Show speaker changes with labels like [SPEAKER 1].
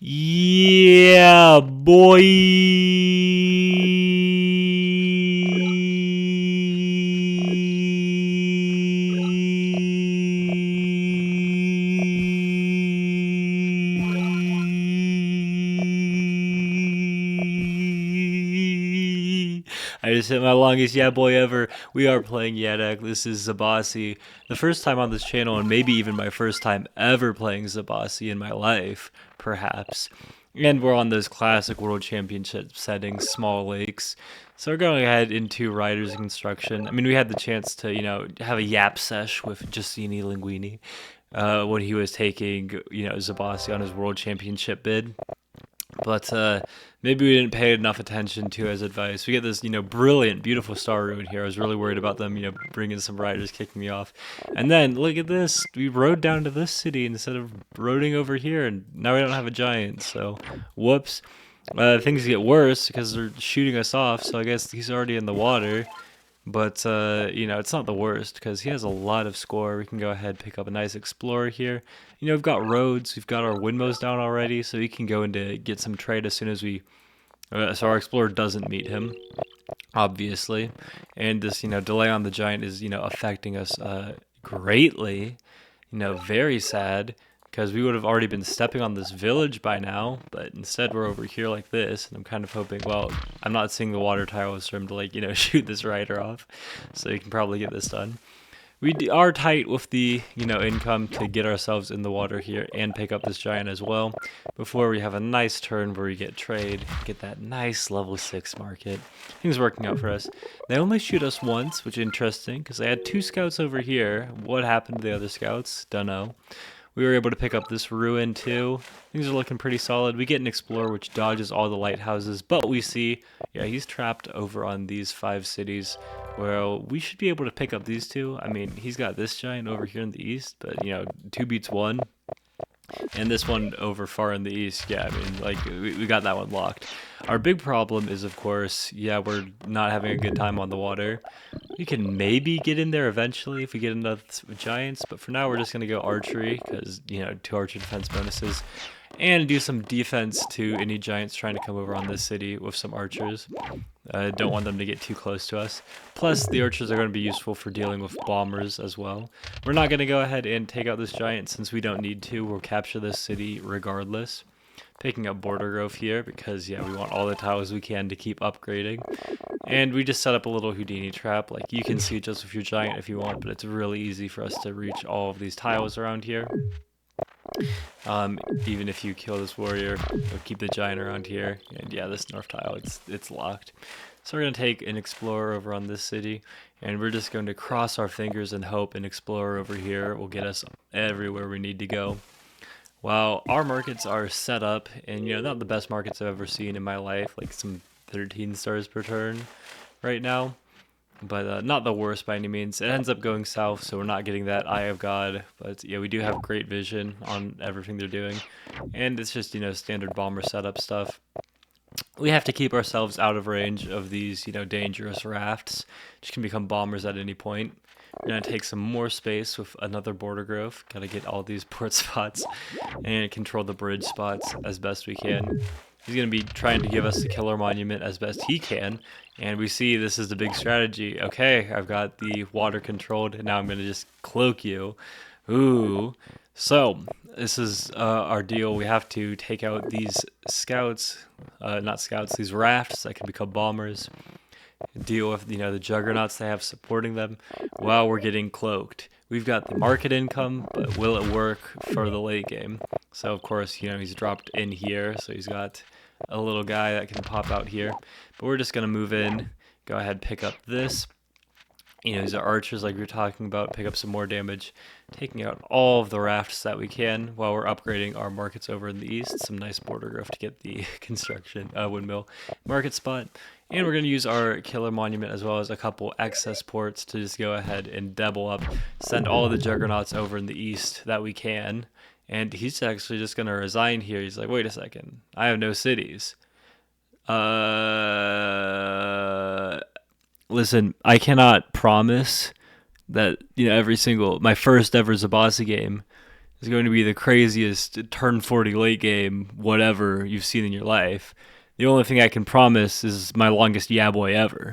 [SPEAKER 1] Yeah, boy. I just hit my longest yeah boy ever. We are playing Yadak. This is Zebasi. The first time on this channel, and maybe even my first time ever playing Zebasi in my life, perhaps. And we're on those classic World Championship settings, small lakes. So we're going ahead into Riders and Construction. I mean, we had the chance to, have a yap sesh with Justini Linguini when he was taking, Zebasi on his World Championship bid. But maybe we didn't pay enough attention to his advice. We get this, brilliant, beautiful star ruin here. I was really worried about them, bringing some riders, kicking me off. And then look at this. We rode down to this city instead of roading over here, and now we don't have a giant. So, whoops. Things get worse because they're shooting us off. So I guess he's already in the water. But, it's not the worst because he has a lot of score. We can go ahead and pick up a nice Explorer here. We've got roads. We've got our windmills down already, so we can go into get some trade as soon as we... so our Explorer doesn't meet him, obviously. And this, delay on the Giant is, affecting us greatly. Very sad because we would have already been stepping on this village by now, but instead we're over here like this, and I'm kind of hoping, well, I'm not seeing the water tiles for him to, shoot this rider off, so you can probably get this done. We are tight with the, income to get ourselves in the water here and pick up this giant as well before we have a nice turn where we get trade, get that nice level 6 market. Things working out for us. They only shoot us once, which is interesting because they had 2 scouts over here. What happened to the other scouts? Dunno. We were able to pick up this ruin too. Things are looking pretty solid. We get an explorer which dodges all the lighthouses, but we see, yeah, he's trapped over on these 5 cities. Well, we should be able to pick up these 2. I mean, he's got this giant over here in the east, but 2 beats 1. And this one over far in the east, yeah, I mean, like, we got that one locked. Our big problem is, of course, yeah, we're not having a good time on the water. We can maybe get in there eventually if we get enough giants, but for now we're just going to go archery, because, 2 archer defense bonuses, and do some defense to any giants trying to come over on this city with some archers. Don't want them to get too close to us. Plus, the archers are going to be useful for dealing with bombers as well. We're not going to go ahead and take out this giant since we don't need to. We'll capture this city regardless. Picking up border growth here because, yeah, we want all the tiles we can to keep upgrading. And we just set up a little Houdini trap. Like, you can see just with your giant if you want, but it's really easy for us to reach all of these tiles around here. Even if you kill this warrior, you'll keep the giant around here. And yeah, this north tile, it's locked. So we're going to take an explorer over on this city, and we're just going to cross our fingers and hope an explorer over here will get us everywhere we need to go. While our markets are set up, and not the best markets I've ever seen in my life, like some 13 stars per turn right now, but not the worst by any means. It ends up going south, so we're not getting that Eye of God, but yeah, we do have great vision on everything they're doing, and it's just, standard bomber setup stuff. We have to keep ourselves out of range of these, dangerous rafts, which can become bombers at any point. We're going to take some more space with another border growth. Got to get all these port spots and control the bridge spots as best we can. He's going to be trying to give us the killer monument as best he can. And we see this is the big strategy. Okay, I've got the water controlled, and now I'm going to just cloak you. Ooh. So, this is our deal. We have to take out these scouts, not scouts, these rafts that can become bombers. Deal with, the juggernauts they have supporting them while we're getting cloaked. We've got the market income, but will it work for the late game? So, of course, he's dropped in here, so he's got a little guy that can pop out here. But we're just going to move in, go ahead, pick up this. These are archers like we were talking about, pick up some more damage, taking out all of the rafts that we can while we're upgrading our markets over in the east. Some nice border growth to get the construction windmill market spot. And we're going to use our killer monument as well as a couple excess ports to just go ahead and double up, send all of the juggernauts over in the east that we can. And he's actually just going to resign here. He's like, wait a second, I have no cities. Listen, I cannot promise that, every single, my first ever Zebasi game, is going to be the craziest turn 40 late game whatever you've seen in your life. The only thing I can promise is my longest yeah boy ever.